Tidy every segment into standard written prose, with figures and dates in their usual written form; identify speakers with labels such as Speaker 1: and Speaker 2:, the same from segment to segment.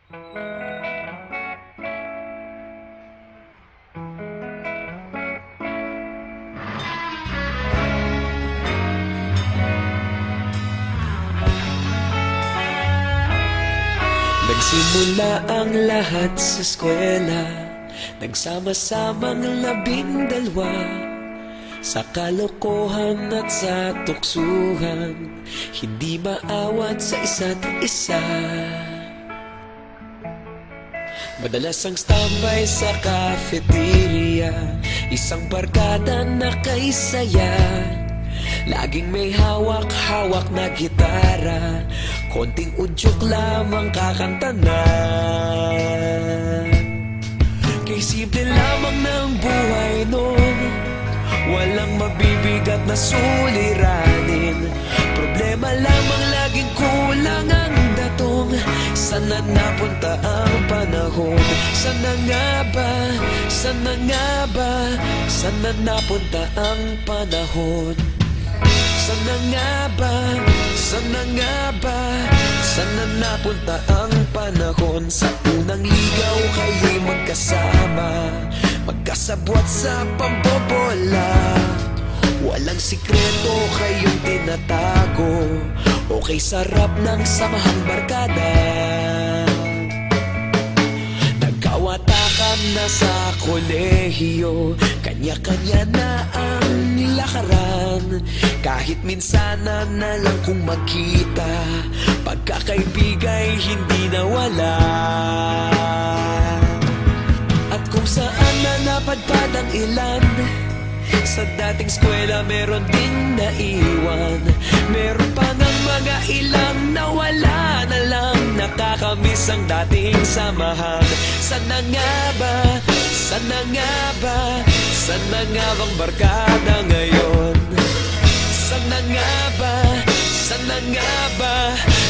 Speaker 1: Nagsimula ang lahat sa eskwela, nagsama-samang 12, sa kalokohan at sa tuksuhan, hindi maawat sa isa't isa. Madalas ang standby sa cafeteria, isang barkada na kay saya. Laging may hawak-hawak na gitara, konting udyok lamang kakanta na. Kay simple lamang ng buhay nun, walang mabibigat na suliranin. Problema lamang laging kulang ang datong. Sana napunta ang panahon? Sana nga ba? Sana nga ba? Sana napunta ang panahon? Sana nga ba? Sana nga ba? Sana napunta ang panahon? Sa unang ligaw kayo'y magkasama, magkasabwat sa pambobola. Walang sikreto kayong tinatago, okay sarap ng samahang barkada. Nagkawatakan na sa kolehiyo, kanya-kanya na ang lakaran. Kahit minsan na lang kung magkita, pagkakaibigay hindi nawala. At kung saan na napadpad ang ilan, sa dating eskwela meron din naiwan. Meron pa ng mga ilang nawala na lang, nakakamiss ang dating samahan. Sana nga ba? Sana nga ba? Sana nga bang barkada ngayon? Sana nga ba? Sana nga ba?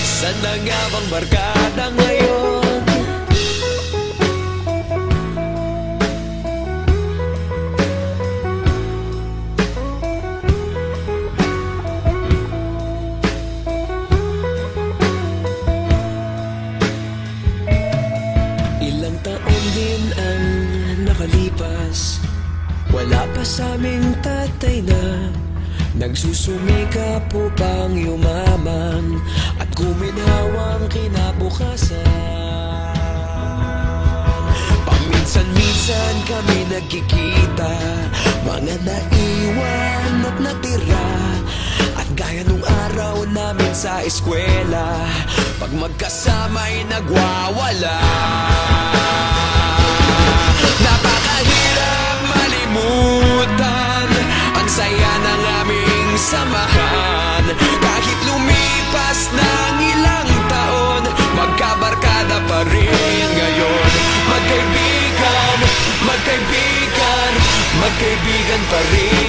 Speaker 1: Sana nga bang barkada ngayon? Ilang taon din ang nakalipas, wala pa sa aming tatay na nagsusumikap upang yumaman at kuminhawang kinabukasan. Paminsan-minsan kami nagkikita, mga naiwan at natira. At gaya nung araw namin sa eskwela, pag magkasama'y nagwawala. Napakahirap malimutan ang saya ng aming samahan. Kahit lumipas ng ilang taon, magkabarkada pa rin ngayon. Magkaibigan, magkaibigan, magkaibigan pa rin